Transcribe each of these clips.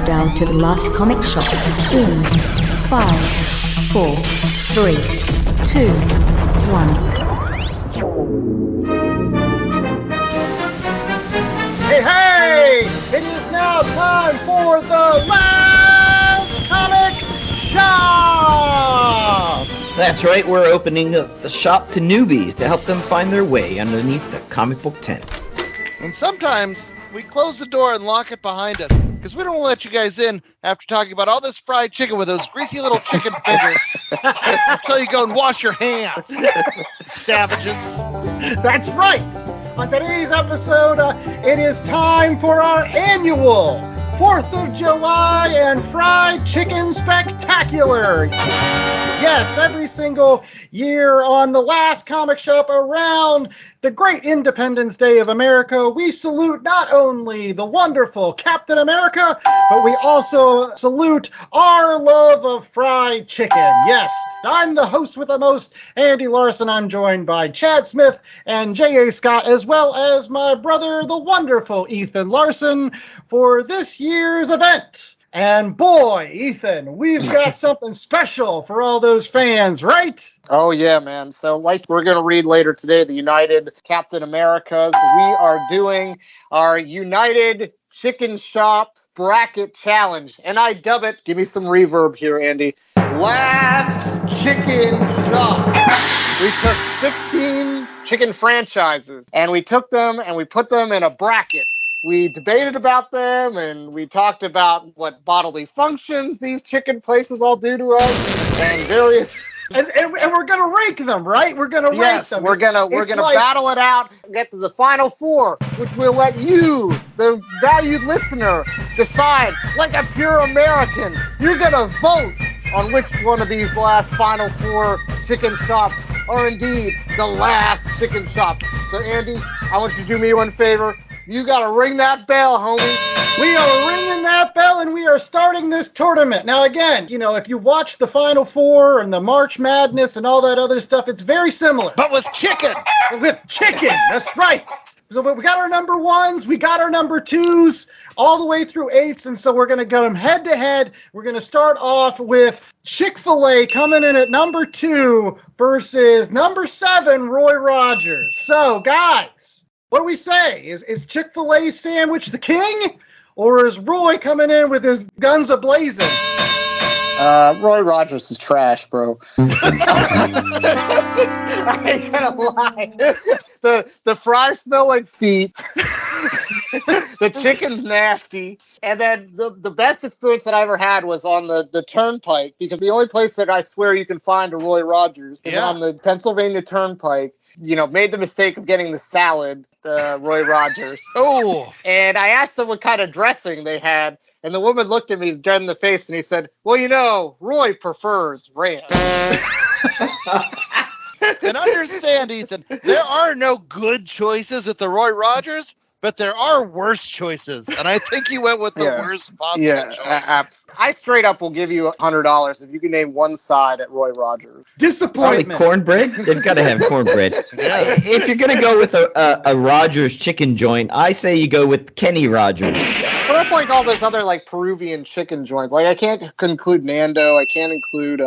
countdown to the last comic shop in 5, 4, 3, 2, 1. Hey! It is now time for the last comic shop! That's right, we're opening the shop to newbies to help them find their way underneath the comic book tent. And sometimes we close the door and lock it behind us because we don't want to let you guys in after talking about all this fried chicken with those greasy little chicken fingers until you go and wash your hands. Savages. That's right. On today's episode, it is time for our annual 4th of July and Fried Chicken Spectacular. Yes, every single year on the last comic shop around the great Independence Day of America, we salute not only the wonderful Captain America, but we also salute our love of fried chicken. Yes, I'm the host with the most, Andy Larson. I'm joined by Chad Smith and J.A. Scott, as well as my brother, the wonderful Ethan Larson, for this year's event. And boy, Ethan, we've got something special for all those fans, right? Oh, yeah, man. So like we're going to read later today, the United Captain Americas, we are doing our United Chicken Shop Bracket Challenge. And I dub it, give me some reverb here, Andy, Last Chicken Shop. We took 16 chicken franchises, and we took them and we put them in a bracket. We debated about them, and we talked about what bodily functions these chicken places all do to us, and various. And we're gonna rank them, right? We're gonna rank them. We're gonna battle it out, get to the final four, which will let you, the valued listener, decide. Like a pure American, you're gonna vote on which one of these last final four chicken shops are indeed the last chicken shop. So Andy, I want you to do me one favor. You gotta ring that bell, homie. We are ringing that bell, and we are starting this tournament. Now, again, you know, if you watch the Final Four and the March Madness and all that other stuff, it's very similar. But with chicken! With chicken, that's right. So we got our number ones, we got our number twos, all the way through eights, and so we're going to get them head-to-head. We're going to start off with Chick-fil-A coming in at number 2 versus number 7, Roy Rogers. So, guys, what do we say? Is Chick-fil-A sandwich the king? Or is Roy coming in with his guns a-blazing? Roy Rogers is trash, bro. I ain't gonna lie. The fries smell like feet. The chicken's nasty. And then the best experience that I ever had was on the Turnpike, because the only place that I swear you can find a Roy Rogers is on the Pennsylvania Turnpike. You know, made the mistake of getting the salad, Roy Rogers. Oh. And I asked them what kind of dressing they had, and the woman looked at me dead in the face, and he said, well, you know, Roy prefers ranch. And understand, Ethan, there are no good choices at the Roy Rogers, but there are worse choices. And I think you went with the worst possible choice. I straight up will give you $100 if you can name one side at Roy Rogers. Disappointment. Probably cornbread? They've got to have cornbread. If you're going to go with a Rogers chicken joint, I say you go with Kenny Rogers. But that's like all those other like Peruvian chicken joints. Like I can't include Nando. I can't include.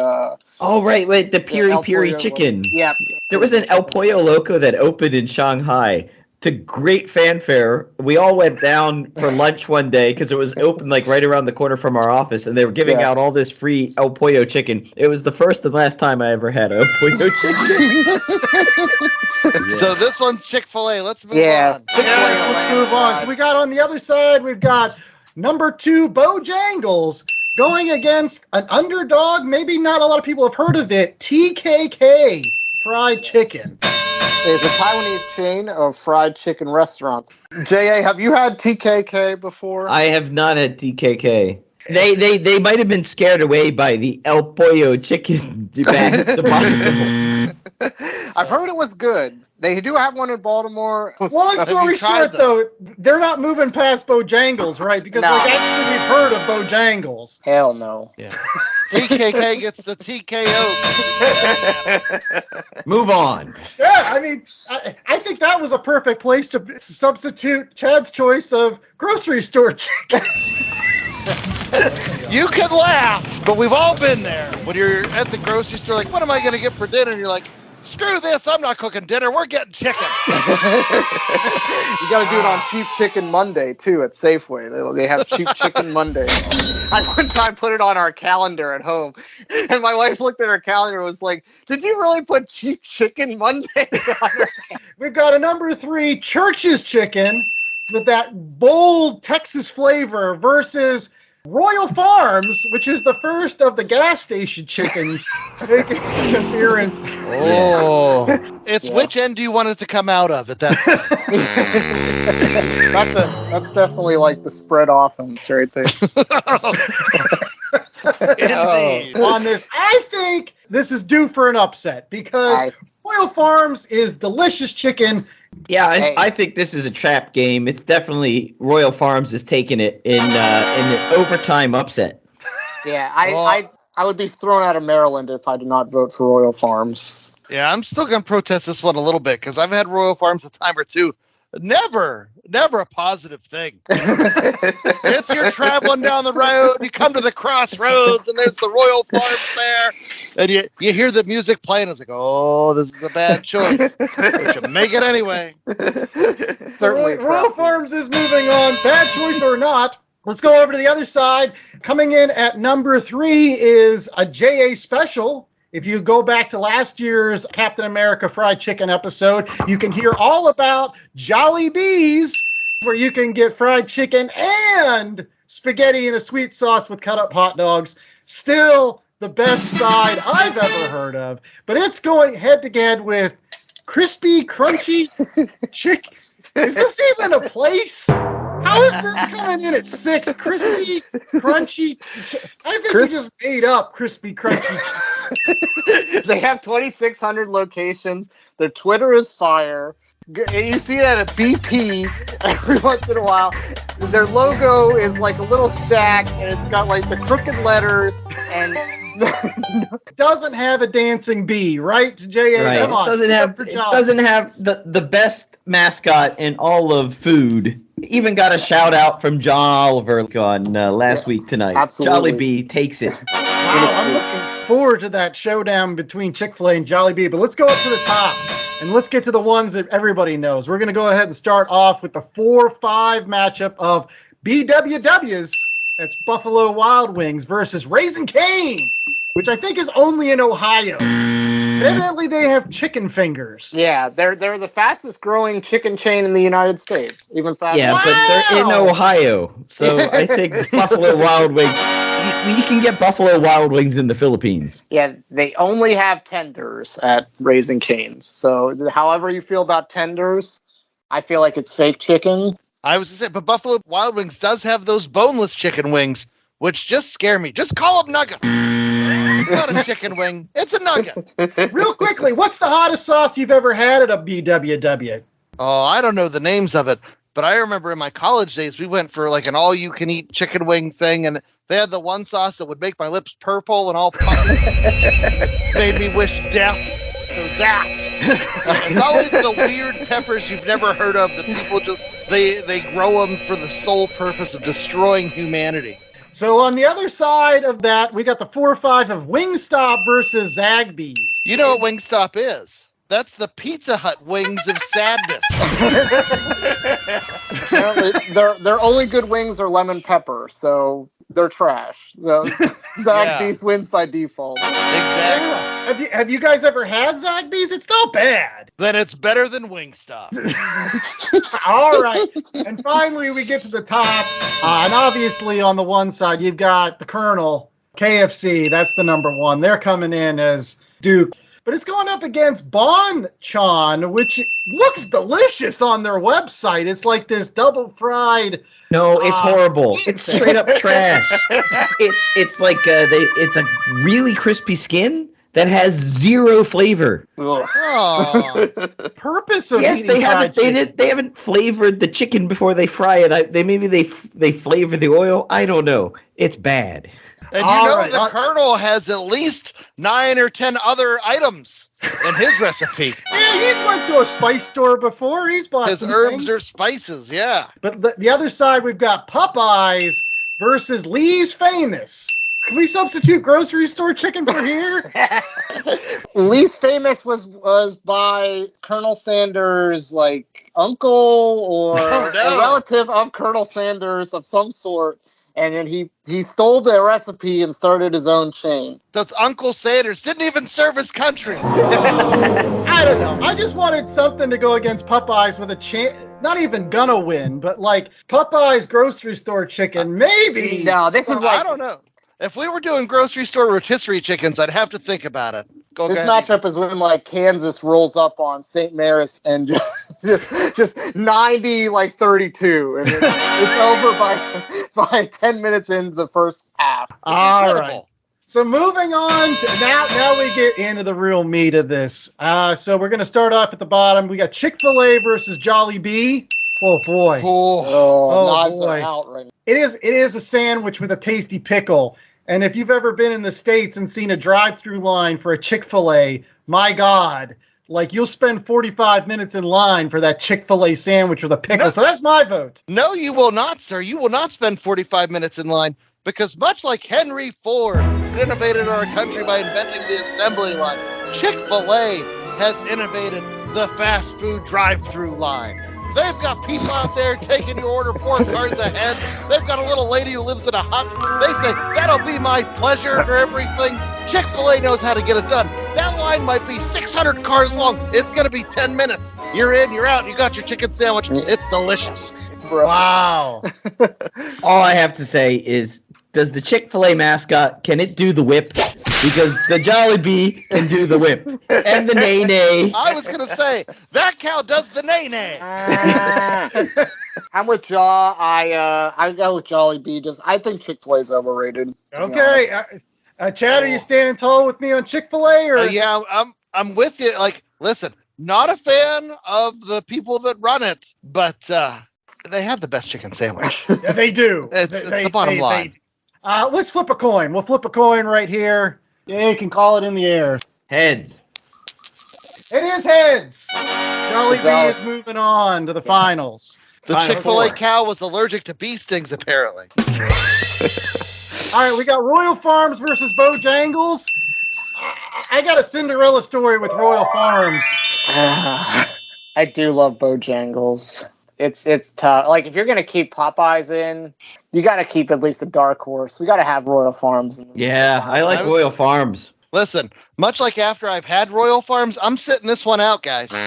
Oh right, the Piri Piri chicken. Yeah. There was an El Pollo Loco that opened in Shanghai to great fanfare. We all went down for lunch one day because it was open like right around the corner from our office, and they were giving out all this free El Pollo chicken. It was the first and last time I ever had El Pollo chicken. So this one's Chick-fil-A. Let's move on. Let's move on. So we got on the other side, we've got number 2, Bojangles, going against an underdog. Maybe not a lot of people have heard of it. TKK Fried Chicken. Is a Taiwanese chain of fried chicken restaurants. J.A., have you had TKK before? I have not had TKK. They might have been scared away by the El Pollo chicken. I've heard it was good. They do have one in Baltimore. Long story short, though, they're not moving past Bojangles, right? Because actually we've heard of Bojangles. Hell no. Yeah. TKK gets the TKO. Move on. Yeah, I mean, I think that was a perfect place to substitute Chad's choice of grocery store chicken. You can laugh, but we've all been there. When you're at the grocery store, like, what am I going to get for dinner? And you're like, screw this, I'm not cooking dinner. We're getting chicken. You got to do it on Cheap Chicken Monday, too, at Safeway. They have Cheap Chicken Monday. I one time put it on our calendar at home, and my wife looked at her calendar and was like, did you really put Cheap Chicken Monday on her? We've got a number 3, Church's Chicken, with that bold Texas flavor versus Royal Farms, which is the first of the gas station chickens making an appearance. Oh, it's which end do you want it to come out of at that point? That's definitely like the spread offense right there. Indeed. On this, I think this is due for an upset because Royal Farms is delicious chicken. Yeah, I think this is a trap game. It's definitely Royal Farms is taking it in an overtime upset. Yeah, I would be thrown out of Maryland if I did not vote for Royal Farms. Yeah, I'm still going to protest this one a little bit because I've had Royal Farms a time or two. Never a positive thing. It's you're traveling down the road, you come to the crossroads, and there's the Royal Farms there, and you hear the music playing. It's like, oh, this is a bad choice. We should make it anyway. Certainly, Royal Farms is moving on. Bad choice or not. Let's go over to the other side. Coming in at number 3 is a JA special. If you go back to last year's Captain America Fried Chicken episode, you can hear all about Jolly Bees, where you can get fried chicken and spaghetti in a sweet sauce with cut-up hot dogs. Still the best side I've ever heard of. But it's going head-to-head with crispy, crunchy chicken. Is this even a place? How is this coming in at 6? Crispy, crunchy. I think we just made up crispy, crunchy. They have 2,600 locations. Their Twitter is fire. You see it at a BP every once in a while. Their logo is like a little sack, and it's got like the crooked letters and. Doesn't have a dancing bee, right? J.A. Right. Come on. It doesn't have the best mascot in all of food. Even got a shout out from John Oliver on last week tonight. Absolutely. Jollibee takes it. Wow, I'm looking forward to that showdown between Chick-fil-A and Jollibee. But let's go up to the top and let's get to the ones that everybody knows. We're going to go ahead and start off with the 4-5 matchup of BWWs. That's Buffalo Wild Wings versus Raising Cane, which I think is only in Ohio. Evidently, they have chicken fingers. Yeah, they're the fastest growing chicken chain in the United States. Even faster. Yeah, but they're in Ohio, so I think Buffalo Wild Wings. You can get Buffalo Wild Wings in the Philippines. Yeah, they only have tenders at Raising Cane's. So, however you feel about tenders, I feel like it's fake chicken. I was going to say, but Buffalo Wild Wings does have those boneless chicken wings, which just scare me. Just call them nuggets. It's not a chicken wing. It's a nugget. Real quickly, what's the hottest sauce you've ever had at a BWW? Oh, I don't know the names of it, but I remember in my college days, we went for like an all-you-can-eat chicken wing thing, and they had the one sauce that would make my lips purple and all puffy. Made me wish death. So that. It's always the weird peppers you've never heard of that people just, they grow them for the sole purpose of destroying humanity. So on the other side of that, we got the 4-5 of Wingstop versus Zaxby's. You know what Wingstop is? That's the Pizza Hut wings of sadness. Apparently, their only good wings are lemon pepper, so they're trash. Zaxby's wins by default. Exactly. Have you guys ever had Zaxby's? It's not bad. Then it's better than Wingstop. All right. And finally, we get to the top. And obviously, on the one side, you've got the Colonel, KFC. That's the number 1. They're coming in as Duke. But it's going up against Bonchon, which looks delicious on their website. It's like this double fried. No, it's horrible. It's straight up trash. It's like it's a really crispy skin that has zero flavor. Oh. Purpose of Yes, eating they haven't flavored the chicken before they fry it. They flavor the oil. I don't know. It's bad. And the Colonel has at least 9 or 10 other items in his recipe. Yeah, he's went to a spice store before. He's bought his some herbs things. or spices, yeah. But the other side, we've got Popeyes versus Lee's Famous. Can we substitute grocery store chicken for here? Least Famous was by Colonel Sanders' like uncle or a relative of Colonel Sanders of some sort, and then he stole the recipe and started his own chain. That's Uncle Sanders. Didn't even serve his country. I don't know. I just wanted something to go against Popeyes with a chance. Not even gonna win, but like Popeyes grocery store chicken, maybe. No, this is like I don't know. If we were doing grocery store rotisserie chickens, I'd have to think about it. This matchup is when like Kansas rolls up on St. Mary's and just 90 like 32, and it's over by 10 minutes into the first half. All right. So moving on to now we get into the real meat of this. So we're gonna start off at the bottom. We got Chick-fil-A versus Jollibee. Oh boy. Knives are out right now. It is a sandwich with a tasty pickle. And if you've ever been in the States and seen a drive-through line for a Chick-fil-A, my God, like you'll spend 45 minutes in line for that Chick-fil-A sandwich with a pickle. So that's my vote. No, you will not, sir. You will not spend 45 minutes in line because much like Henry Ford innovated our country by inventing the assembly line, Chick-fil-A has innovated the fast food drive-through line. They've got people out there taking your order 4 cars ahead. They've got a little lady who lives in a hut. They say, that'll be my pleasure for everything. Chick-fil-A knows how to get it done. That line might be 600 cars long. It's going to be 10 minutes. You're in, you're out. You got your chicken sandwich. It's delicious. Wow. All I have to say is, does the Chick-fil-A mascot, can it do the whip? Because the Jollibee can do the whip. And the nay-nay. I was going to say, that cow does the nay-nay. I'm with Jaw. I go with Jollibee. I think Chick-fil-A's overrated. Okay. Chad, are you standing tall with me on Chick-fil-A? Or yeah, I'm with you. Like, listen, not a fan of the people that run it, but they have the best chicken sandwich. Yeah, they do. It's the bottom line. Let's flip a coin. We'll flip a coin right here. Yeah, you can call it in the air. Heads. It is heads. Jollibee is moving on to the finals. The Chick-fil-A cow was allergic to bee stings, apparently. All right, we got Royal Farms versus Bojangles. I got a Cinderella story with Royal Farms. I do love Bojangles. It's tough. Like, if you're going to keep Popeyes in, you got to keep at least a dark horse. We got to have Royal Farms. Yeah, I like Royal Farms. Listen, much like after I've had Royal Farms, I'm sitting this one out, guys. All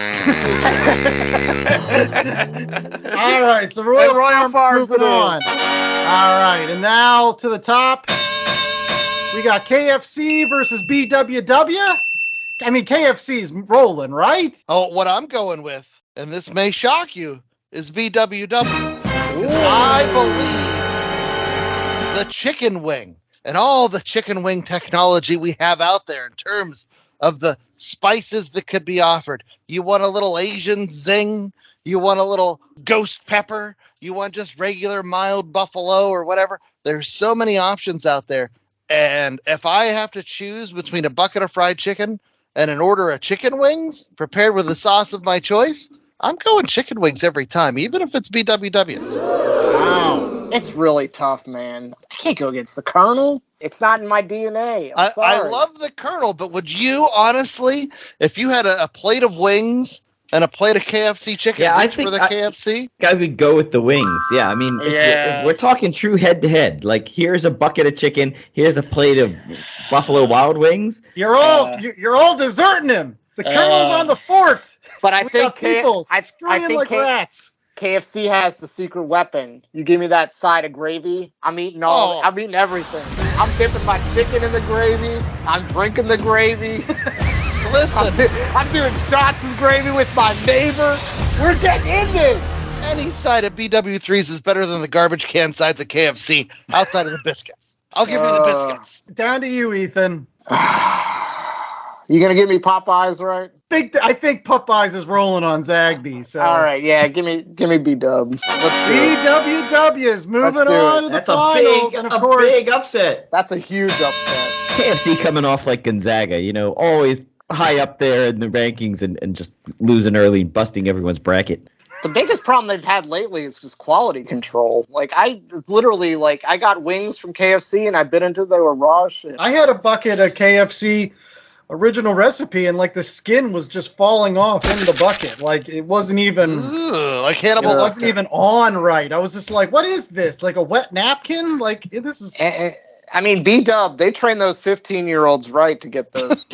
right, so Royal Farms moving on. All right, and now to the top, we got KFC versus BWW. I mean, KFC's rolling, right? Oh, what I'm going with, and this may shock you, is BWW. Because I believe the chicken wing and all the chicken wing technology we have out there in terms of the spices that could be offered. You want a little Asian zing? You want a little ghost pepper? You want just regular mild buffalo or whatever? There's so many options out there. And if I have to choose between a bucket of fried chicken and an order of chicken wings prepared with the sauce of my choice, I'm going chicken wings every time, even if it's BWW's. Wow. It's really tough, man. I can't go against the Colonel. It's not in my DNA. I'm sorry. I love the Colonel, but would you honestly, if you had a plate of wings and a plate of KFC chicken, I think for the KFC? I would go with the wings. Yeah, I mean, if we're talking true head-to-head, like here's a bucket of chicken, here's a plate of Buffalo Wild Wings. You're all deserting him. The Colonel's on the fort. But I think people screaming like rats. KFC has the secret weapon. You give me that side of gravy, I'm eating I'm eating everything. I'm dipping my chicken in the gravy. I'm drinking the gravy. Listen, I'm doing shots of gravy with my neighbor. We're getting in this. Any side of BW3s is better than the garbage can sides of KFC outside of the biscuits. I'll give you the biscuits. Down to you, Ethan. You gonna give me Popeyes, right? I think Popeyes is rolling on Zagby. So all right, yeah, give me B-Dub. Let's do it. BWW is moving on to the finals, and of course, big upset. That's a huge upset. KFC coming off like Gonzaga, always high up there in the rankings and just losing early and busting everyone's bracket. The biggest problem they've had lately is just quality control. Like, I got wings from KFC and I bit into the raw shit. I had a bucket of KFC original recipe, and like the skin was just falling off in the bucket. Like it wasn't even like Hannibal. It wasn't even on right. I was just like, what is this? Like a wet napkin? Like this is. I mean, B-Dub, they train those 15-year-olds right to get those.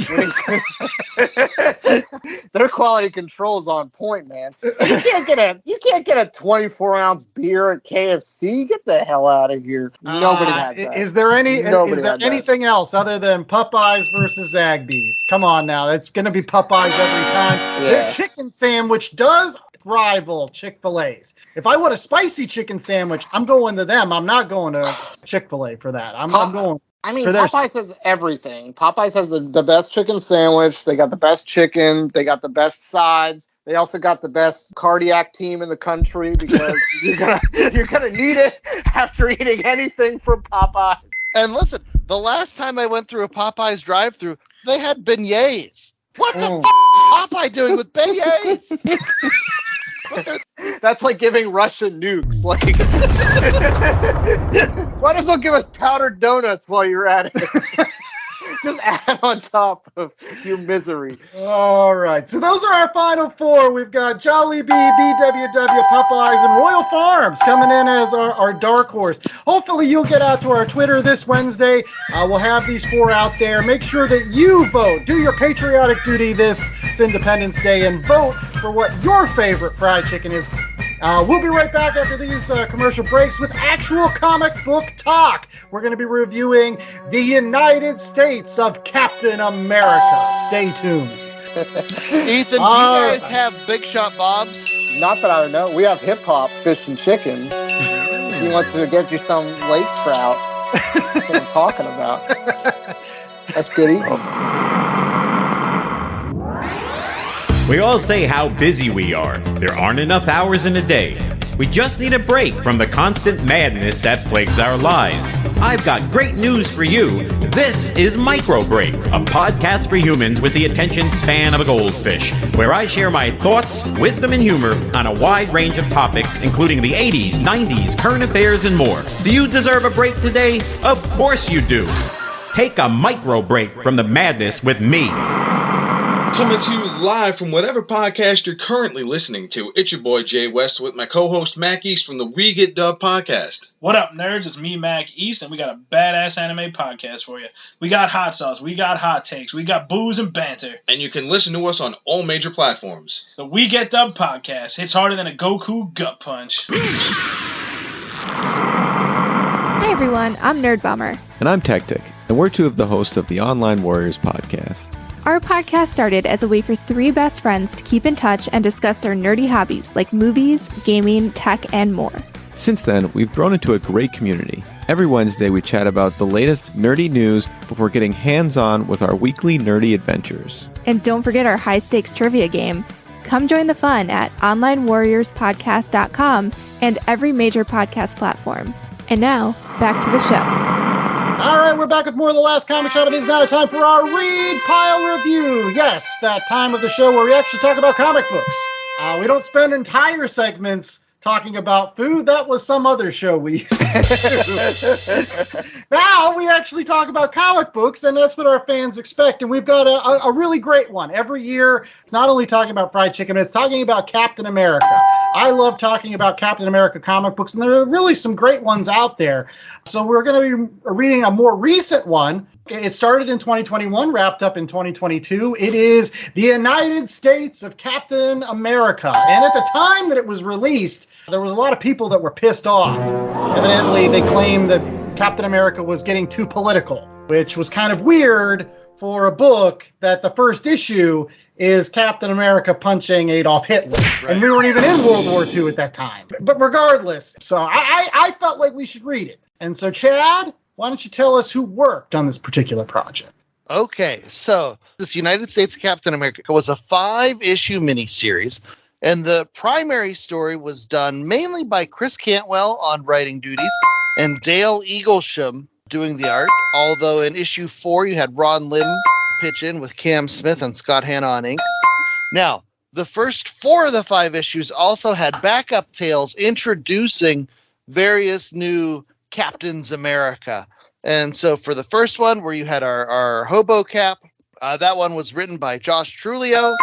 Their quality control is on point, man. You can't get a 24-ounce beer at KFC. Get the hell out of here. Nobody had that. Is there anything else other than Popeyes versus Zaxby's? Come on now, it's going to be Popeyes every time. Yeah. Their chicken sandwich does rival Chick-fil-A's. If I want a spicy chicken sandwich, I'm going to them. I'm not going to Chick-fil-A for that. I'm going. I mean, Popeyes has everything. Popeyes has the best chicken sandwich. They got the best chicken. They got the best sides. They also got the best cardiac team in the country because you're gonna need it after eating anything from Popeyes. And listen, the last time I went through a Popeyes drive-thru, they had beignets. What the f*** is Popeye doing with beignets? That's like giving Russian nukes. Like, might as well give us powdered donuts while you're at it. Just add on top of your misery. All right. So those are our final four. We've got Jollibee, BWW, Popeyes, and Royal Farms coming in as our dark horse. Hopefully you'll get out to our Twitter this Wednesday. We'll have these four out there. Make sure that you vote. Do your patriotic duty this Independence Day and vote for what your favorite fried chicken is. We'll be right back after these commercial breaks with actual comic book talk. We're going to be reviewing the United States of Captain America. Stay tuned. Ethan, do you guys have Big Shot Bob's? Not that I know. We have Hip Hop Fish and Chicken. If you want to get you some lake trout, that's what I'm talking about. That's good eating. We all say how busy we are. There aren't enough hours in a day. We just need a break from the constant madness that plagues our lives. I've got great news for you. This is Micro Break, a podcast for humans with the attention span of a goldfish, where I share my thoughts, wisdom, and humor on a wide range of topics, including the 80s, 90s, current affairs, and more. Do you deserve a break today? Of course you do. Take a micro break from the madness with me. Coming to you live from whatever podcast you're currently listening to, it's your boy Jay West with my co-host Mac East from the We Get Dub podcast. What up, nerds? It's me, Mac East, and we got a badass anime podcast for you. We got hot sauce, we got hot takes, we got booze and banter. And you can listen to us on all major platforms. The We Get Dub podcast hits harder than a Goku gut punch. Hey everyone, I'm Nerd Bummer. And I'm Tactic, and we're two of the hosts of the Online Warriors podcast. Our podcast started as a way for three best friends to keep in touch and discuss their nerdy hobbies like movies, gaming, tech, and more. Since then, we've grown into a great community. Every Wednesday, we chat about the latest nerdy news before getting hands-on with our weekly nerdy adventures. And don't forget our high-stakes trivia game. Come join the fun at onlinewarriorspodcast.com and every major podcast platform. And now, back to the show. All right, we're back with more of the last comic shop. It is now time for our Read Pile Review. Yes, that time of the show where we actually talk about comic books. We don't spend entire segments talking about food. That was some other show we used to do. Now we actually talk about comic books, and that's what our fans expect. And we've got a really great one. Every year, it's not only talking about fried chicken, it's talking about Captain America. I love talking about Captain America comic books, and there are really some great ones out there. So we're going to be reading a more recent one. It started in 2021, wrapped up in 2022. It is the United States of Captain America. And at the time that it was released, there was a lot of people that were pissed off. Evidently, they claimed that Captain America was getting too political, which was kind of weird for a book that the first issue is Captain America punching Adolf Hitler. Right. And we weren't even in World War II at that time. But regardless, so I felt like we should read it. And so, Chad, why don't you tell us who worked on this particular project? Okay, so this United States of Captain America was a 5-issue miniseries, and the primary story was done mainly by Chris Cantwell on writing duties and Dale Eaglesham doing the art, although in issue 4 you had Ron Lim pitch in with Cam Smith and Scott Hanna on inks. Now, the first 4 of the 5 issues also had backup tales introducing various new Captains America. And so for the first one, where you had our Hobo Cap, that one was written by Josh Trulio,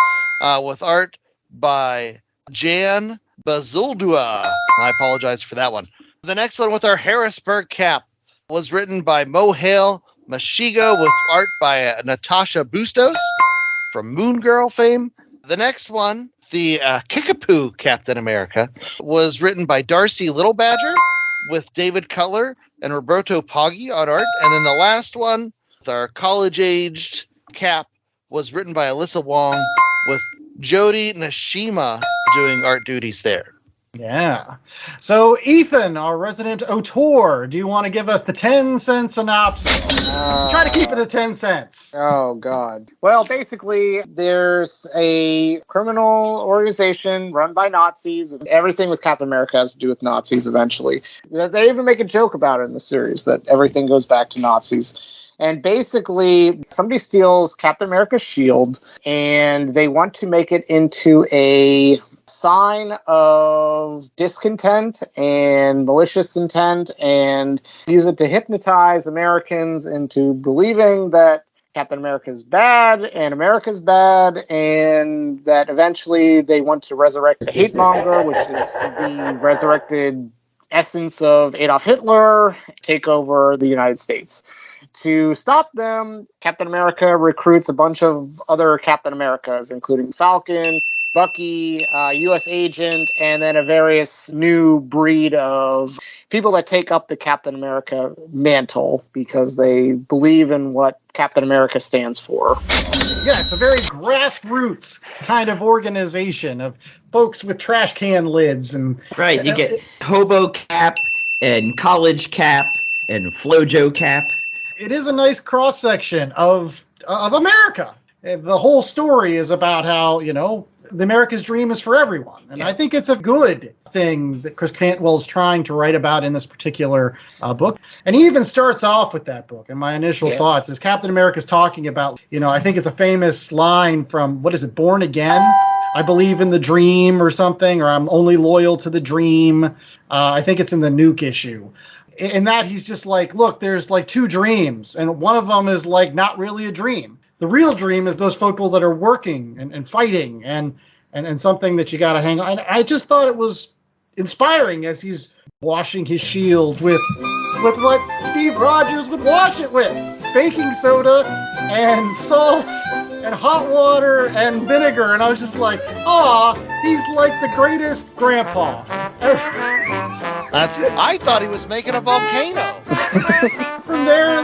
with art by Jan Bazuldua. I apologize for that one. The next one with our Harrisburg Cap was written by Mo Hale Mashigo, with art by Natasha Bustos from Moon Girl fame. The next one, the Kickapoo Captain America, was written by Darcy Little Badger, with David Cutler and Roberto Poggi on art. And then the last one, with our college-aged Cap, was written by Alyssa Wong, with Jody Nishima doing art duties there. Yeah. So, Ethan, our resident auteur, do you want to give us the 10-cent synopsis? Try to keep it at 10 cents. Oh, God. Well, basically, there's a criminal organization run by Nazis. Everything with Captain America has to do with Nazis eventually. They even make a joke about it in the series, that everything goes back to Nazis. And basically, somebody steals Captain America's shield, and they want to make it into a sign of discontent and malicious intent, and use it to hypnotize Americans into believing that Captain America is bad and America's bad, and that eventually they want to resurrect the hate monger, which is the resurrected essence of Adolf Hitler, take over the United States. To stop them, Captain America recruits a bunch of other Captain Americas, including Falcon, Bucky, U.S. Agent, and then a various new breed of people that take up the Captain America mantle because they believe in what Captain America stands for. Yes, a very grassroots kind of organization of folks with trash can lids. And right, you get Hobo Cap and College Cap and Flojo Cap. It is a nice cross-section of America. The whole story is about how, the America's dream is for everyone. And I think it's a good thing that Chris Cantwell is trying to write about in this particular book. And he even starts off with that book. And my initial thoughts is Captain America's talking about, I think it's a famous line from, Born Again? I believe in the dream or something, or I'm only loyal to the dream. I think it's in the Nuke issue. In that he's just like, look, there's like 2 dreams, and one of them is like not really a dream. The real dream is those people that are working and fighting and something that you got to hang on. And I just thought it was inspiring as he's washing his shield with what Steve Rogers would wash it with: baking soda and salt and hot water and vinegar. And I was just like, he's like the greatest grandpa. I thought he was making a volcano. From there,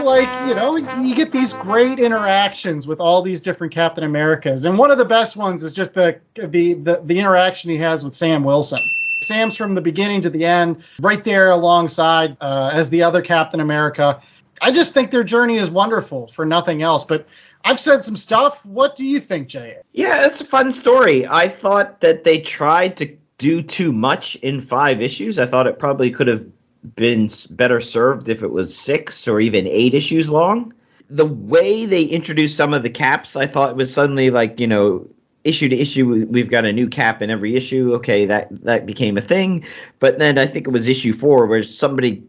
you get these great interactions with all these different Captain Americas. And one of the best ones is just the interaction he has with Sam Wilson. Sam's from the beginning to the end, right there alongside as the other Captain America. I just think their journey is wonderful for nothing else. But I've said some stuff. What do you think, Jay? Yeah, it's a fun story. I thought that they tried to do too much in 5 issues. I thought it probably could have been better served if it was 6 or even 8 issues long. The way they introduced some of the caps, I thought it was suddenly like, issue to issue, we've got a new cap in every issue. Okay, that became a thing. But then I think it was issue 4 where somebody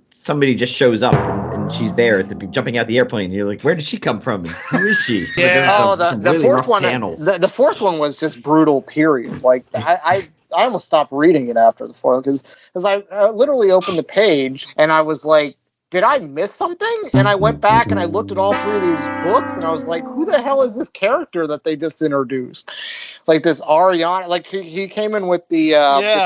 just shows up and she's there jumping out the airplane. And you're like, where did she come from? And who is she? Yeah. The fourth one. The fourth one was just brutal. Period. Like I almost stopped reading it after the fourth because I literally opened the page and I was like, did I miss something? And I went back and I looked at all 3 of these books and I was like, who the hell is this character that they just introduced? Like this Ariana, like he came in with the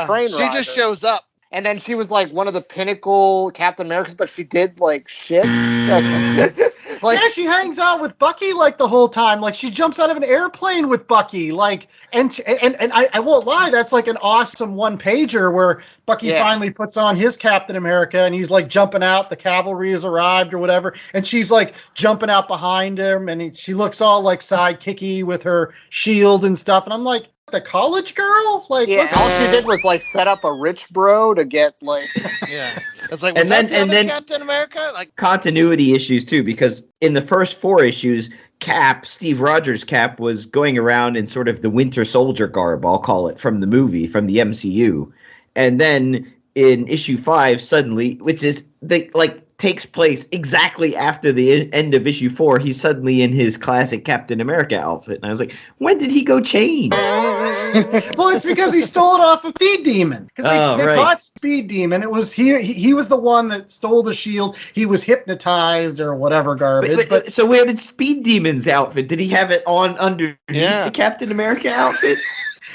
train rider. She just shows up. And then she was like one of the pinnacle Captain Americas, but she did like shit. She hangs out with Bucky like the whole time. Like she jumps out of an airplane with Bucky. Like, and I won't lie, that's like an awesome 1-pager where Bucky finally puts on his Captain America and he's like jumping out. The cavalry has arrived or whatever, and she's like jumping out behind him, and she looks all like sidekicky with her shield and stuff. And I'm like, the college girl? Like, all she did was like set up a rich bro to get like It's like, was that the other Captain America? Like continuity issues too, because in the first 4 issues, Steve Rogers' Cap was going around in sort of the Winter Soldier garb, I'll call it, from the movie, from the MCU. And then in issue 5, suddenly, which is takes place exactly after the end of issue 4, he's suddenly in his classic Captain America outfit. And I was like, when did he go change? Well, it's because he stole it off of Speed Demon. Because they caught Speed Demon. It was he was the one that stole the shield. He was hypnotized or whatever garbage. But so where did Speed Demon's outfit? Did he have it on underneath the Captain America outfit?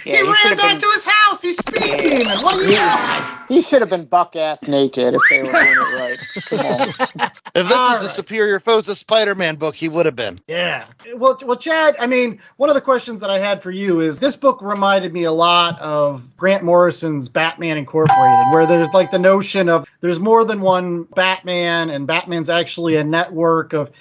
Yeah, he ran back to his house. He's Speed Demon. What are you doing? He should have been buck-ass naked if they were doing it right. Come on. If this was the Superior Foes of Spider-Man book, he would have been. Yeah. Well, Chad, I mean, one of the questions that I had for you is this book reminded me a lot of Grant Morrison's Batman Incorporated, where there's like the notion of there's more than one Batman, and Batman's actually a network of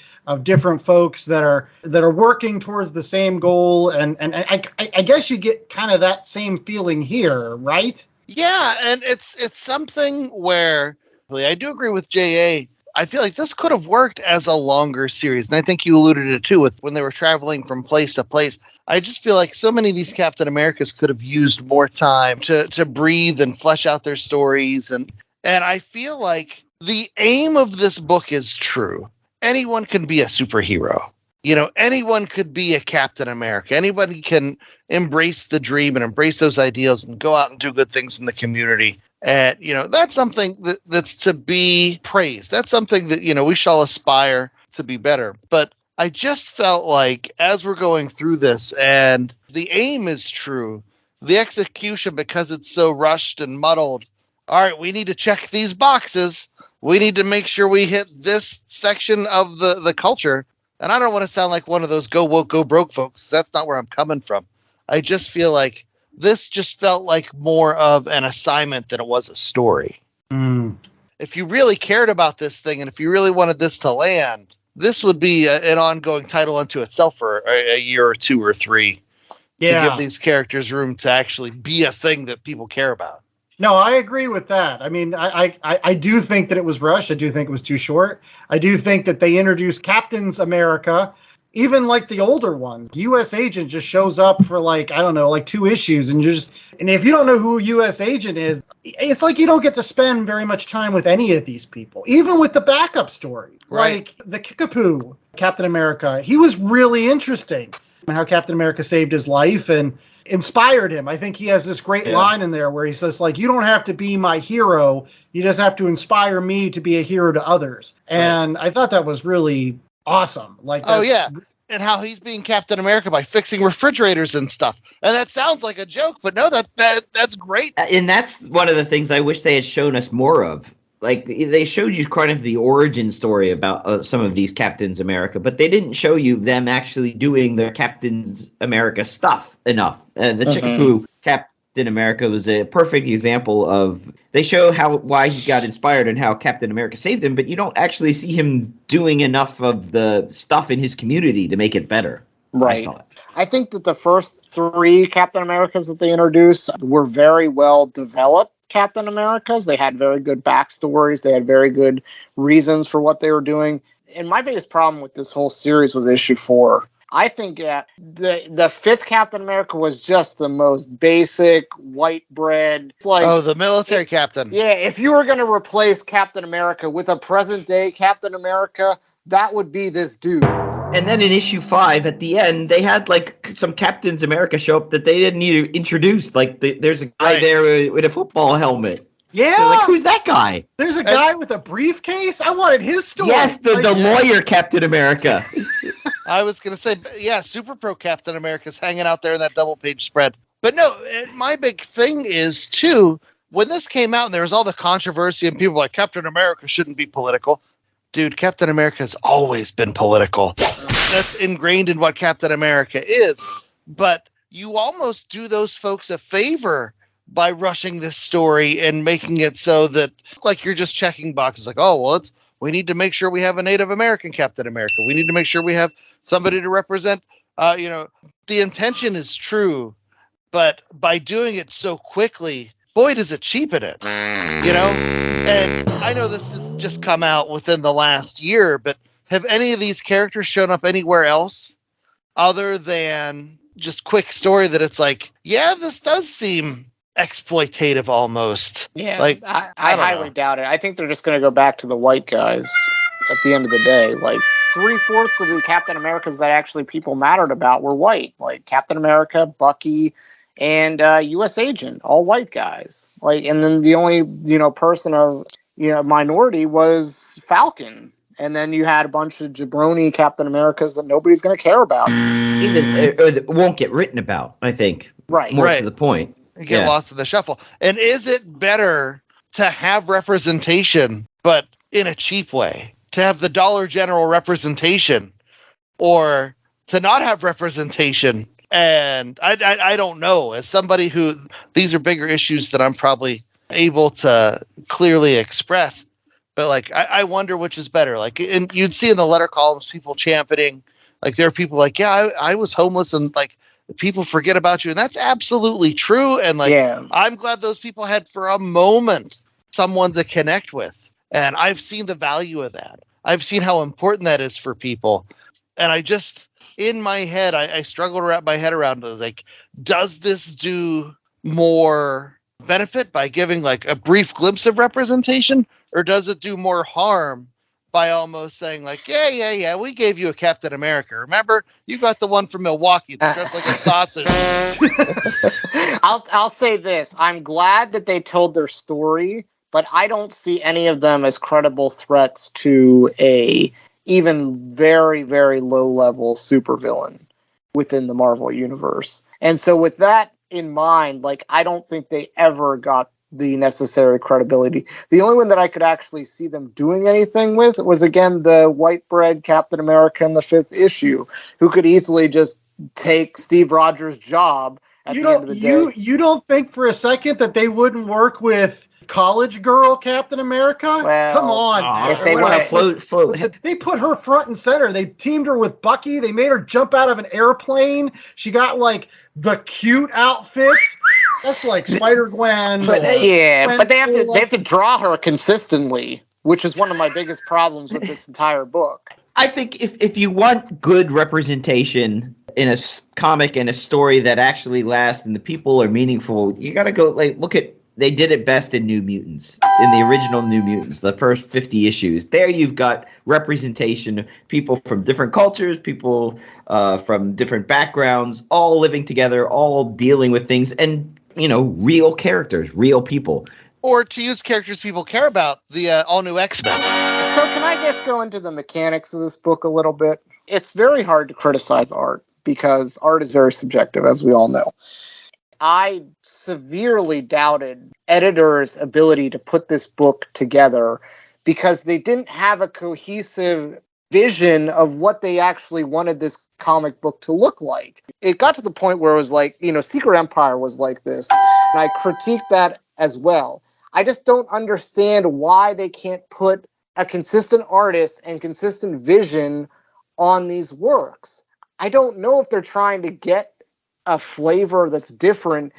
different folks that are working towards the same goal, and I guess you get kind of that same feeling here, right? Yeah, and it's something where I do agree with J.A. I feel like this could have worked as a longer series, and I think you alluded to it too with when they were traveling from place to place. I just feel like so many of these Captain Americas could have used more time to breathe and flesh out their stories, and I feel like the aim of this book is true. Anyone can be a superhero. You know, anyone could be a Captain America. Anybody can embrace the dream and embrace those ideals and go out and do good things in the community. And, you know, that's something that's to be praised. That's something that, you know, we shall aspire to be better. But I just felt like as we're going through this, and the aim is true, the execution, because it's so rushed and muddled. All right, we need to check these boxes. We need to make sure we hit this section of the culture. And I don't want to sound like one of those go woke, go broke folks. That's not where I'm coming from. I just feel like this just felt like more of an assignment than it was a story. If you really cared about this thing, and if you really wanted this to land, this would be an ongoing title unto itself for a year or 2 or 3 to give these characters room to actually be a thing that people care about. No, I agree with that. I mean, I do think that it was rushed. I do think it was too short. I do think that they introduced Captains America, even like the older ones. U.S. Agent just shows up for like, I don't know, like 2 issues. And if you don't know who U.S. Agent is, it's like you don't get to spend very much time with any of these people, even with the backup story. Right. Like the Kickapoo Captain America, he was really interesting. How Captain America saved his life and inspired him. I think he has this great line in there where he says, like, you don't have to be my hero. You just have to inspire me to be a hero to others. And I thought that was really awesome. Like, and how he's being Captain America by fixing refrigerators and stuff. And that sounds like a joke, but no, that's great. And that's one of the things I wish they had shown us more of. Like, they showed you kind of the origin story about some of these Captains America, but they didn't show you them actually doing their Captains America stuff enough. The Chickapoo Captain America was a perfect example of, they show why he got inspired and how Captain America saved him, but you don't actually see him doing enough of the stuff in his community to make it better. Right. I think that the first 3 Captain Americas that they introduced were very well developed Captain Americas. They had very good backstories. They had very good reasons for what they were doing. And my biggest problem with this whole series was issue 4. I think the 5th Captain America was just the most basic white bread. Like, the military captain. Yeah, if you were going to replace Captain America with a present day Captain America, that would be this dude. And then in issue 5, at the end, they had like some Captains America show up that they didn't need to introduce. Like there's a guy there with a football helmet. Yeah. They're like, who's that guy? There's a guy with a briefcase. I wanted his story. Yes, the lawyer Captain America. I was going to say, Super Pro Captain America's hanging out there in that double page spread. But no, my big thing is, too, when this came out and there was all the controversy and people were like, Captain America shouldn't be political. Dude, Captain America has always been political. That's ingrained in what Captain America is. But you almost do those folks a favor by rushing this story and making it so that, like, you're just checking boxes. Like, we need to make sure we have a Native American Captain America. We need to make sure we have somebody to represent. The intention is true, but by doing it so quickly, boy, does it cheapen it, you know? And I know this has just come out within the last year, but have any of these characters shown up anywhere else other than just quick story that it's like, yeah, this does seem exploitative almost? Yeah, like I highly doubt it. I think they're just going to go back to the white guys at the end of the day. Like 3/4 of the Captain Americas that actually people mattered about were white. Like Captain America, Bucky, and U.S. Agent, all white guys. Like, and then the only person of minority was Falcon. And then you had a bunch of jabroni Captain Americas that nobody's going to care about. Or that won't get written about, I think. Right. More to the point. You get lost in the shuffle. And is it better to have representation, but in a cheap way? To have the Dollar General representation, or to not have representation? And I don't know. As somebody who, these are bigger issues that I'm probably able to clearly express. But like, I wonder which is better. Like, and you'd see in the letter columns people championing. Like, there are people like, yeah, I was homeless, and like people forget about you, and that's absolutely true. And like, I'm glad those people had for a moment someone to connect with, and I've seen the value of that. I've seen how important that is for people, and I just, in my head, I struggle to wrap my head around it. Like, does this do more benefit by giving like a brief glimpse of representation, or does it do more harm by almost saying like, yeah, we gave you a Captain America. Remember, you got the one from Milwaukee that dressed like a sausage. I'll say this. I'm glad that they told their story, but I don't see any of them as credible threats to a even very, very low-level supervillain within the Marvel Universe. And so with that in mind, like, I don't think they ever got the necessary credibility. The only one that I could actually see them doing anything with was, again, the white bread Captain America in the 5th issue, who could easily just take Steve Rogers' job at the end of the day. You don't think for a second that they wouldn't work with college girl Captain America? Well, come on. If they want to float. They put her front and center. They teamed her with Bucky. They made her jump out of an airplane. She got like the cute outfit. That's like Spider-Gwen. But but they have to draw her consistently, which is one of my biggest problems with this entire book. I think if you want good representation in a comic and a story that actually lasts and the people are meaningful, you got to go look at. They did it best in New Mutants, in the original New Mutants, the first 50 issues. There you've got representation, people from different cultures, people from different backgrounds, all living together, all dealing with things, and, real characters, real people. Or to use characters people care about, the all-new X-Men. So can I just go into the mechanics of this book a little bit? It's very hard to criticize art, because art is very subjective, as we all know. I severely doubted editors' ability to put this book together because they didn't have a cohesive vision of what they actually wanted this comic book to look like. It got to the point where it was like, Secret Empire was like this, and I critiqued that as well. I just don't understand why they can't put a consistent artist and consistent vision on these works. I don't know if they're trying to get a flavor that's different,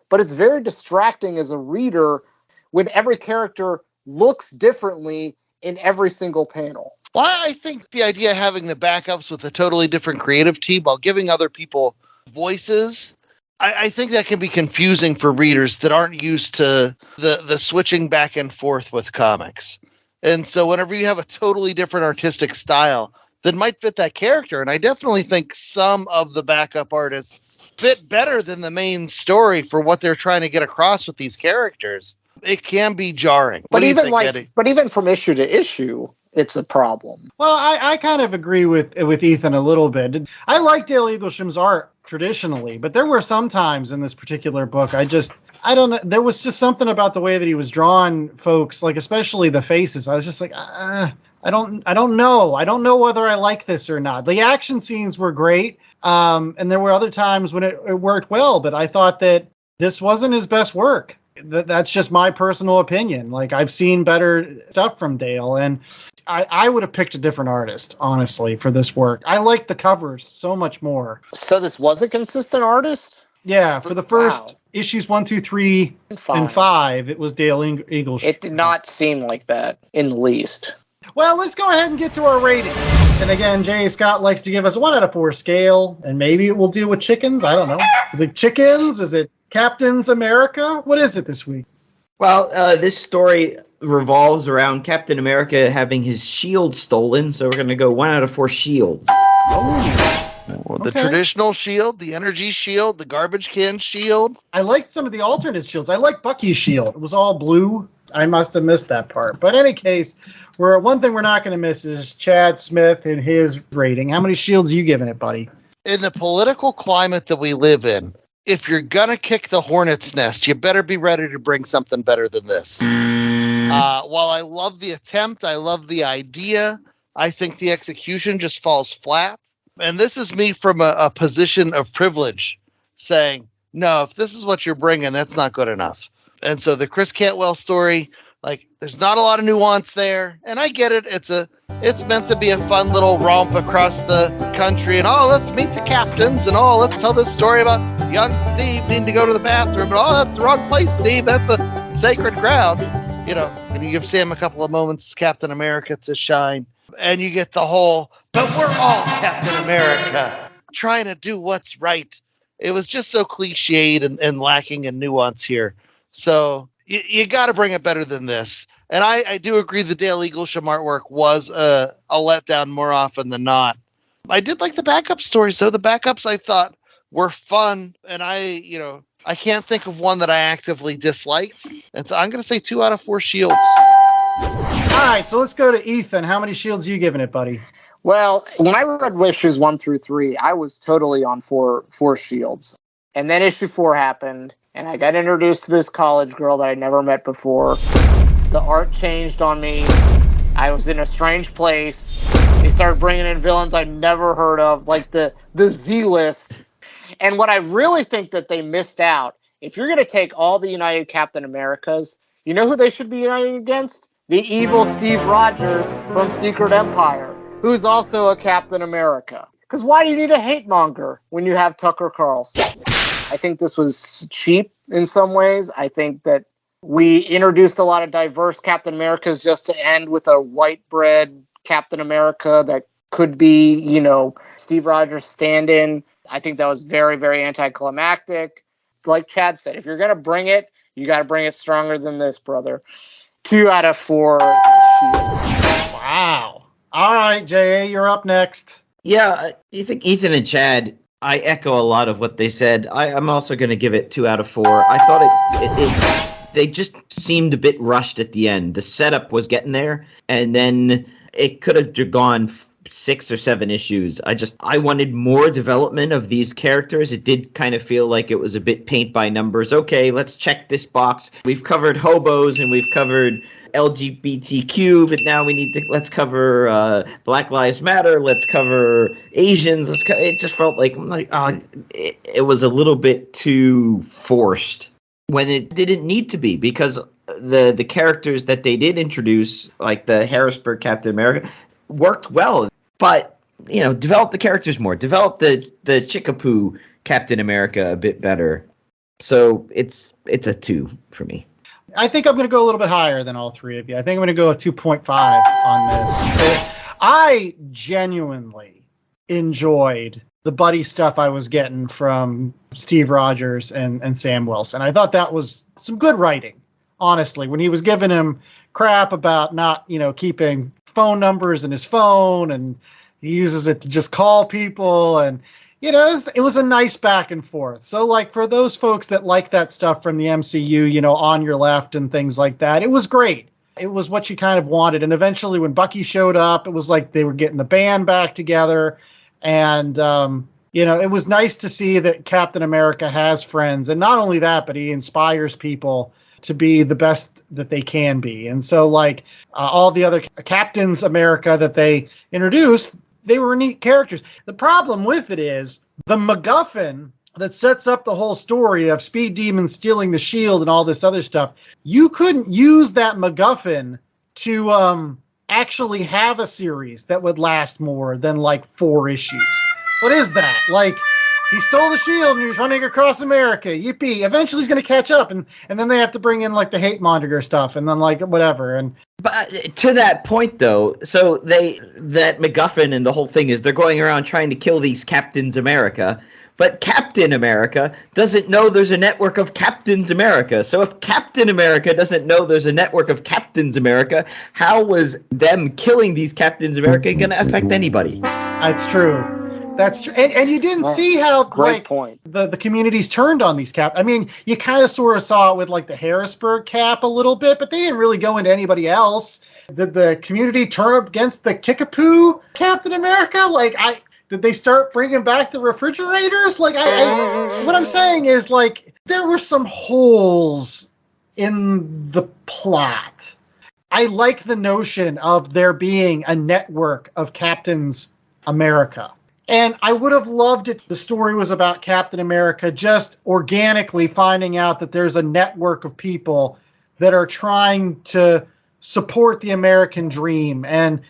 but it's very distracting as a reader when every character looks differently in every single panel. Well, I think the idea of having the backups with a totally different creative team while giving other people voices, I think that can be confusing for readers that aren't used to the switching back and forth with comics. And so whenever you have a totally different artistic style that might fit that character, and I definitely think some of the backup artists fit better than the main story for what they're trying to get across with these characters, it can be jarring. But even from issue to issue, it's a problem. Well, I kind of agree with Ethan a little bit. I like Dale Eaglesham's art traditionally, but there were some times in this particular book I don't know. There was just something about the way that he was drawing folks, like especially the faces. I was just like, I don't know. I don't know whether I like this or not. The action scenes were great, and there were other times when it worked well, but I thought that this wasn't his best work. That's just my personal opinion. Like, I've seen better stuff from Dale, and I would have picked a different artist, honestly, for this work. I liked the covers so much more. So this was a consistent artist? Yeah, for the first issues 1, 2, 3, and 5, it was Dale Eaglesham. It did not seem like that in the least. Well, let's go ahead and get to our rating. And again, J.A. Scott likes to give us a 1 out of 4 scale, and maybe it will deal with chickens. I don't know. Is it chickens? Is it Captain's America? What is it this week? Well, this story revolves around Captain America having his shield stolen, so we're going to go 1 out of 4 shields. The traditional shield, the energy shield, the garbage can shield. I liked some of the alternate shields. I like Bucky's shield. It was all blue. I must have missed that part. But in any case, one thing we're not going to miss is Chad Smith and his rating. How many shields are you giving it, buddy? In the political climate that we live in, if you're going to kick the hornet's nest, you better be ready to bring something better than this. While I love the attempt, I love the idea, I think the execution just falls flat. And this is me from a position of privilege saying, no, if this is what you're bringing, that's not good enough. And so the Chris Cantwell story, like, there's not a lot of nuance there. And I get it. It's meant to be a fun little romp across the country. And, let's meet the captains. And, let's tell this story about young Steve needing to go to the bathroom. And, that's the wrong place, Steve. That's a sacred ground. And you give Sam a couple of moments as Captain America to shine. And you get the whole, but we're all Captain America, trying to do what's right. It was just so cliched and lacking in nuance here. So you got to bring it better than this. And I do agree the Dale Eaglesham artwork was a letdown more often than not. I did like the backup stories, though. The backups I thought were fun. And I can't think of one that I actively disliked. And so I'm going to say 2 out of 4 shields. All right, so let's go to Ethan. How many shields are you giving it, buddy? Well, when I read issues 1 through 3, I was totally on four shields. And then issue 4 happened, and I got introduced to this college girl that I'd never met before. The art changed on me. I was in a strange place. They started bringing in villains I'd never heard of, like the Z-list. And what I really think that they missed out, if you're going to take all the United Captain Americas, you know who they should be united against? The evil Steve Rogers from Secret Empire, who's also a Captain America. Because why do you need a hate monger when you have Tucker Carlson? I think this was cheap in some ways. I think that we introduced a lot of diverse Captain Americas just to end with a white bread Captain America that could be, Steve Rogers stand-in. I think that was very, very anticlimactic. Like Chad said, if you're going to bring it, you got to bring it stronger than this, brother. 2 out of 4 shields. Wow. All right, J.A., you're up next. Yeah, you think Ethan and Chad, I echo a lot of what they said. I'm also going to give it 2 out of 4. I thought they just seemed a bit rushed at the end. The setup was getting there, and then it could have gone 6 or 7 issues. I wanted more development of these characters. It did kind of feel like it was a bit paint by numbers. Okay, let's check this box. We've covered hobos and we've covered LGBTQ, but now let's cover Black Lives Matter. Let's cover Asians. It just felt like it was a little bit too forced when it didn't need to be, because the characters that they did introduce, like the Harrisburg Captain America, worked well. But, develop the characters more. Develop the Chickapoo Captain America a bit better. So it's a 2 for me. I think I'm going to go a little bit higher than all 3 of you. I think I'm going to go a 2.5 on this. I genuinely enjoyed the buddy stuff I was getting from Steve Rogers and Sam Wilson. I thought that was some good writing, honestly, when he was giving him crap about not, keeping phone numbers in his phone, and he uses it to just call people, and it was a nice back and forth. So, like, for those folks that like that stuff from the MCU, On Your Left and things like that, it was great. It was what you kind of wanted. And eventually when Bucky showed up, it was like they were getting the band back together, and it was nice to see that Captain America has friends, and not only that, but he inspires people to be the best that they can be. And so, like, all the other Captains America that they introduced, they were neat characters. The problem with it is the MacGuffin that sets up the whole story of Speed Demon stealing the shield and all this other stuff. You couldn't use that MacGuffin to actually have a series that would last more than like 4 issues. What is that? Like, He stole the shield and he was running across America. Yippee. Eventually he's going to catch up, and then they have to bring in, like, the hate monitor stuff, and then, like, whatever. But to that point, though, so that MacGuffin and the whole thing is they're going around trying to kill these Captains America, but Captain America doesn't know there's a network of Captains America. So if Captain America doesn't know there's a network of Captains America, how was them killing these Captains America going to affect anybody? That's true. That's true. And you didn't see how point. The communities turned on these cap. I mean, you kind of sort of saw it with, like, the Harrisburg cap a little bit, but they didn't really go into anybody else. Did the community turn up against the Kickapoo Captain America? Did they start bringing back the refrigerators? What I'm saying is, like, there were some holes in the plot. I like the notion of there being a network of Captains America. And I would have loved it. The story was about Captain America just organically finding out that there's a network of people that are trying to support the American dream and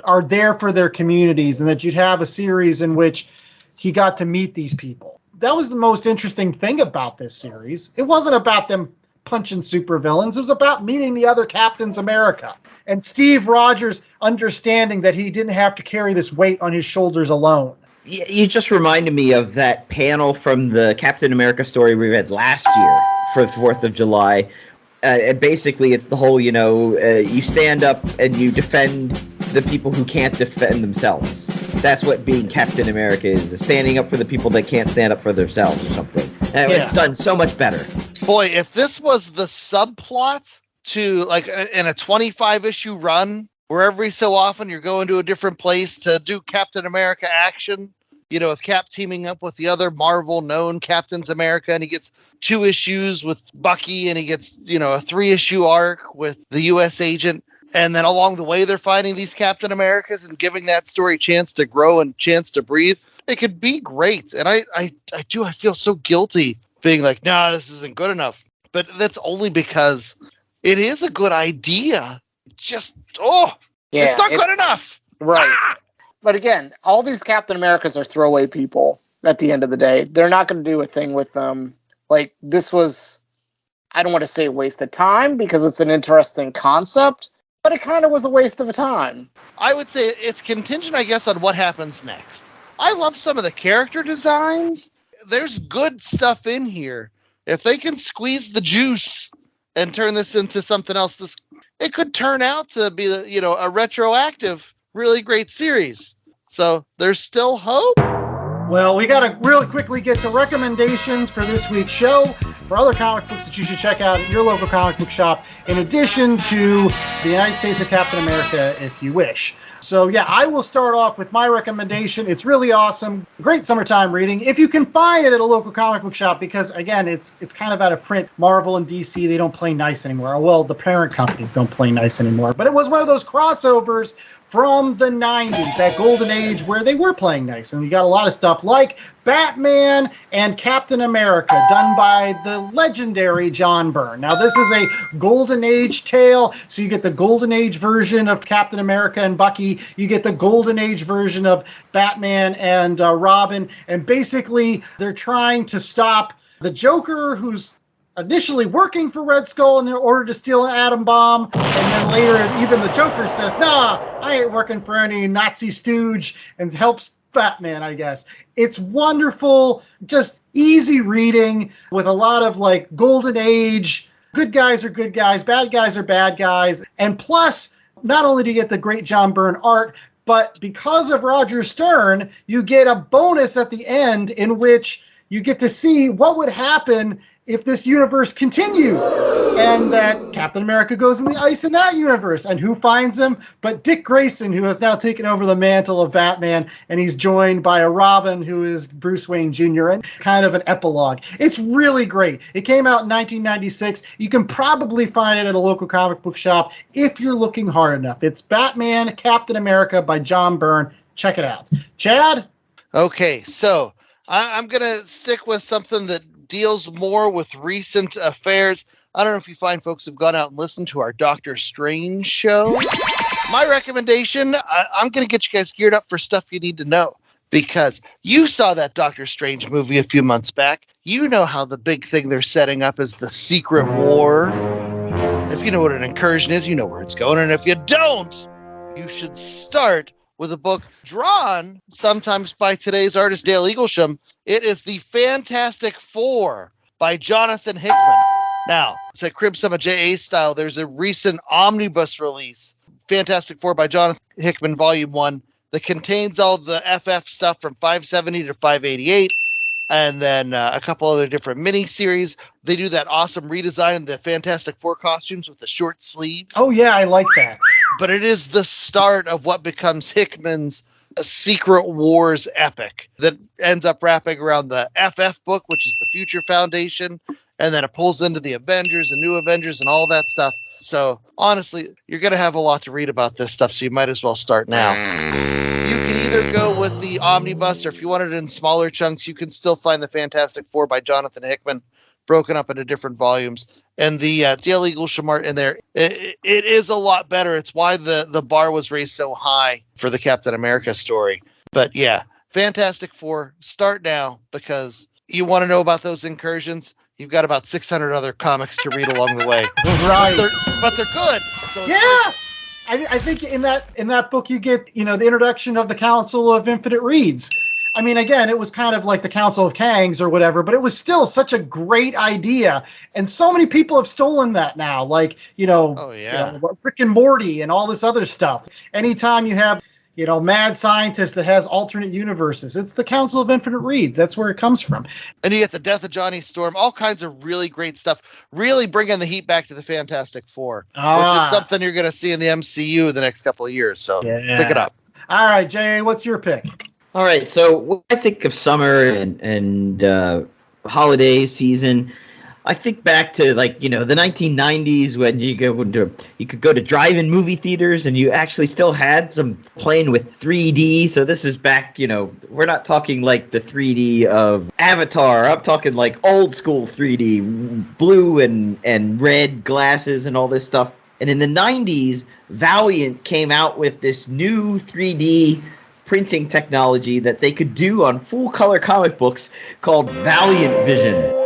are there for their communities, and that you'd have a series in which he got to meet these people. That was the most interesting thing about this series. It wasn't about them punching supervillains. It was about meeting the other Captains America. And Steve Rogers understanding that he didn't have to carry this weight on his shoulders alone. You just reminded me of that panel from the Captain America story we read last year for the 4th of July. Basically, it's the whole, you stand up and you defend the people who can't defend themselves. That's what being Captain America is standing up for the people that can't stand up for themselves or something. And it's done so much better. Boy, if this was the subplot to, like, in a 25-issue run where every so often you're going to a different place to do Captain America action, with Cap teaming up with the other Marvel known Captains America, and he gets 2 issues with Bucky, and he gets, a 3-issue arc with the U.S. agent, and then along the way they're finding these Captain Americas and giving that story a chance to grow and chance to breathe. It could be great, and I feel so guilty being like, no, this isn't good enough. But that's only because it is a good idea. Just, it's not good enough. Right. Ah! But again, all these Captain Americas are throwaway people at the end of the day. They're not going to do a thing with them. Like, this was, I don't want to say a waste of time because it's an interesting concept, but it kind of was a waste of time. I would say it's contingent, I guess, on what happens next. I love some of the character designs. There's good stuff in here. If they can squeeze the juice and turn this into something else, it could turn out to be, a retroactive, really great series. So there's still hope. Well, we got to really quickly get to recommendations for this week's show for other comic books that you should check out at your local comic book shop, in addition to the United States of Captain America, if you wish. So, yeah, I will start off with my recommendation. It's really awesome. Great summertime reading. If you can find it at a local comic book shop, because, again, it's kind of out of print. Marvel and DC, they don't play nice anymore. Well, the parent companies don't play nice anymore. But it was one of those crossovers from the 90s, that golden age where they were playing nice. And you got a lot of stuff like Batman and Captain America, done by the legendary John Byrne. Now, this is a golden age tale, so you get the golden age version of Captain America and Bucky. You get the golden age version of Batman and Robin. And basically, they're trying to stop the Joker, who's initially working for Red Skull in order to steal an atom bomb, and then later even the Joker says, nah, I ain't working for any Nazi stooge, and helps Batman, I guess. It's wonderful, just easy reading with a lot of, like, golden age, good guys are good guys, bad guys are bad guys, and plus, not only do you get the great John Byrne art, but because of Roger Stern, you get a bonus at the end in which you get to see what would happen if this universe continued, and that Captain America goes in the ice in that universe, and who finds him but Dick Grayson, who has now taken over the mantle of Batman, and he's joined by a Robin who is Bruce Wayne Jr., and kind of an epilogue. It's really great. It came out in 1996. You can probably find it at a local comic book shop if you're looking hard enough. It's Batman, Captain America by John Byrne. Check it out. Chad? Okay, so I'm going to stick with something that deals more with recent affairs. I don't know if you find folks have gone out and listened to our Doctor Strange show. My recommendation, I'm going to get you guys geared up for stuff you need to know. because you saw that Doctor Strange movie a few months back. You know how the big thing they're setting up is the secret war. If you know what an incursion is, you know where it's going. And if you don't, you should start with a book drawn sometimes by today's artist, Dale Eaglesham. It is the Fantastic Four by Jonathan Hickman. Now, it's a Crib Summit JA style. There's a recent omnibus release, Fantastic Four by Jonathan Hickman, Volume 1, that contains all the FF stuff from 570 to 588, and then a couple other different mini-series. They do that awesome redesign of the Fantastic Four costumes with the short sleeves. Oh, yeah, I like that. But it is the start of what becomes Hickman's Secret Wars epic that ends up wrapping around the FF book, which is the Future Foundation, and then it pulls into the Avengers and New Avengers and all that stuff. So, honestly, you're going to have a lot to read about this stuff, so you might as well start now. You can either go with the omnibus, or if you want it in smaller chunks, you can still find the Fantastic Four by Jonathan Hickman, broken up into different volumes. And the Dale Eaglesham art in there, it is a lot better. It's why the bar was raised so high for the Captain America story. But yeah, Fantastic Four, start now, because you want to know about those incursions. You've got about 600 other comics to read along the way. Right. But they're good. So yeah. I think in that book you get, the introduction of the Council of Infinite Reeds. I mean, again, it was kind of like the Council of Kangs or whatever, but it was still such a great idea. And so many people have stolen that now, like, Rick and Morty and all this other stuff. Anytime you have, mad scientist that has alternate universes, it's the Council of Infinite Reeds. That's where it comes from. And you get the Death of Johnny Storm, all kinds of really great stuff, really bringing the heat back to the Fantastic Four, which is something you're going to see in the MCU in the next couple of years. So pick it up. All right, Jay, what's your pick? All right, so when I think of summer and holiday season, I think back to the 1990s when you could go to drive-in movie theaters and you actually still had some playing with 3D. So this is back, we're not talking like the 3D of Avatar. I'm talking like old school 3D, blue and red glasses and all this stuff. And in the 90s, Valiant came out with this new 3D printing technology that they could do on full color comic books called Valiant Vision.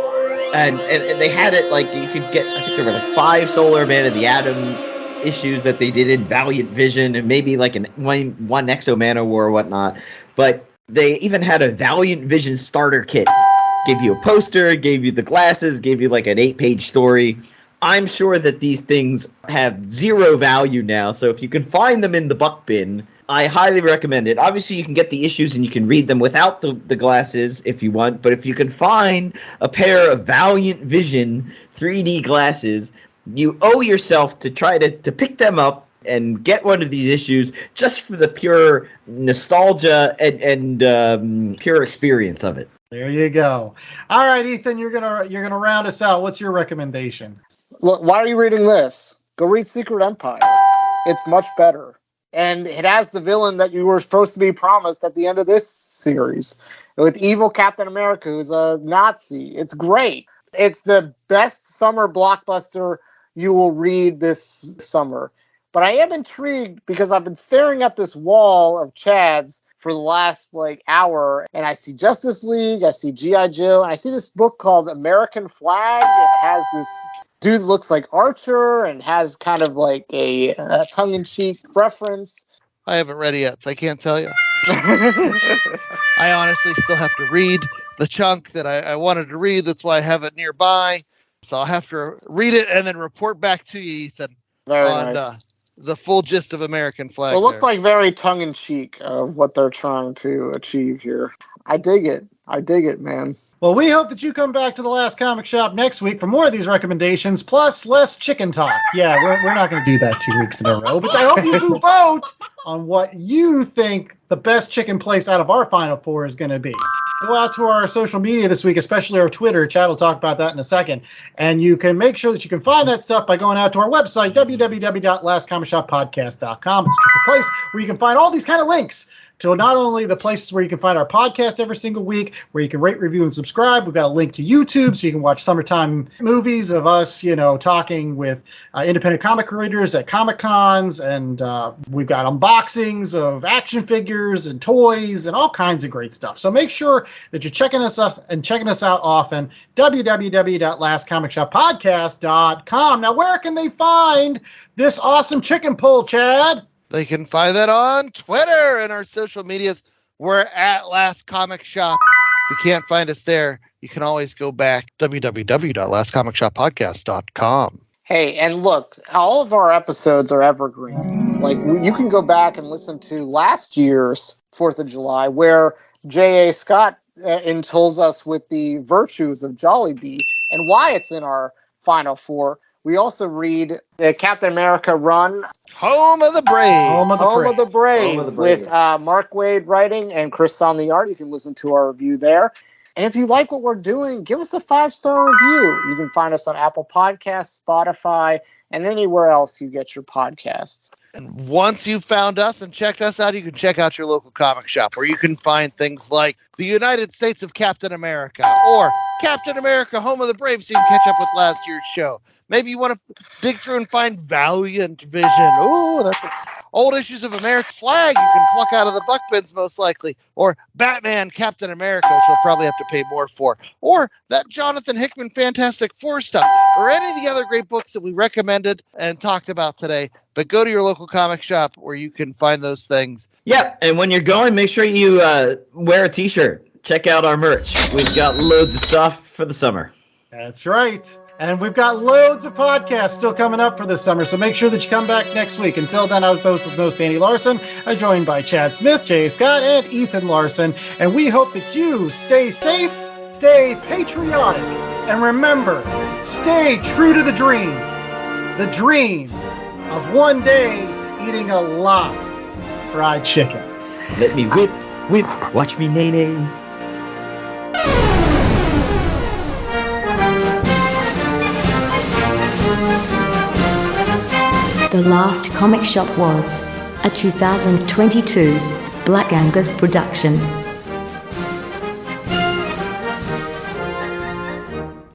And they had it you could get, I think there were 5 Solar Man of the Atom issues that they did in Valiant Vision, and maybe one Exo Man of War or whatnot. But they even had a Valiant Vision starter kit. Gave you a poster, gave you the glasses, gave you an 8-page story. I'm sure that these things have zero value now, so if you can find them in the buck bin, I highly recommend it. Obviously, you can get the issues and you can read them without the glasses if you want, but if you can find a pair of Valiant Vision 3D glasses, you owe yourself to try to pick them up and get one of these issues just for the pure nostalgia and pure experience of it. There you go. All right, Ethan, you're gonna round us out. What's your recommendation? Look, why are you reading this? Go read Secret Empire. It's much better. And it has the villain that you were supposed to be promised at the end of this series, with evil Captain America, who's a Nazi. It's great. It's the best summer blockbuster you will read this summer. But I am intrigued because I've been staring at this wall of Chads for the last hour, and I see Justice League, I see G.I. Joe, and I see this book called American Flag. It has this dude looks like Archer and has kind of a tongue-in-cheek reference. I haven't read it yet, so I can't tell you. I honestly still have to read the chunk that I wanted to read. That's why I have it nearby. So I'll have to read it and then report back to you, Ethan, on nice. The full gist of American Flag. Well, it looks like very tongue-in-cheek of what they're trying to achieve here. I dig it, man. Well, we hope that you come back to the Last Comic Shop next week for more of these recommendations, plus less chicken talk. Yeah, we're not going to do that 2 weeks in a row, but I hope you vote on what you think the best chicken place out of our Final Four is going to be. Go out to our social media this week, especially our Twitter. Chad will talk about that in a second. And you can make sure that you can find that stuff by going out to our website, www.lastcomicshoppodcast.com. It's a triple place where you can find all these kind of links to not only the places where you can find our podcast every single week, where you can rate, review, and subscribe. We've got a link to YouTube so you can watch summertime movies of us, talking with independent comic creators at Comic Cons, and we've got unboxings of action figures and toys and all kinds of great stuff. So make sure that you're checking us out often. www.lastcomicshoppodcast.com. Now, where can they find this awesome chicken pull, Chad? They can find that on Twitter and our social medias. We're at Last Comic Shop. If you can't find us there, you can always go back www.lastcomicshoppodcast.com. Hey, and look, all of our episodes are evergreen. Like, you can go back and listen to last year's 4th of July, where J.A. Scott tells us with the virtues of Jollibee and why it's in our Final Four. We also read the Captain America run, Home of the Brave. Home of the Brave, with Mark Waid writing and Chris on the art. You can listen to our review there. And if you like what we're doing, give us a 5-star review. You can find us on Apple Podcasts, Spotify, and anywhere else you get your podcasts. And once you've found us and checked us out, you can check out your local comic shop, where you can find things like The United States of Captain America or Captain America, Home of the Brave, so you can catch up with last year's show. Maybe you want to dig through and find Valiant Vision. Oh, that's old issues of American Flag you can pluck out of the buck bins, most likely. Or Batman, Captain America, which you'll probably have to pay more for. Or that Jonathan Hickman Fantastic Four stuff. Or any of the other great books that we recommended and talked about today. But go to your local comic shop where you can find those things. Yep, and when you're going, make sure you wear a T-shirt. Check out our merch. We've got loads of stuff for the summer. That's right. And we've got loads of podcasts still coming up for this summer, so make sure that you come back next week. Until then, I was the host with most Andy Larson. I'm joined by Chad Smith, Jay Scott, and Ethan Larson. And we hope that you stay safe, stay patriotic, and remember, stay true to the dream of one day eating a lot of fried chicken. Let me whip, watch me nay-nay. The Last Comic Shop was a 2022 Black Angus production.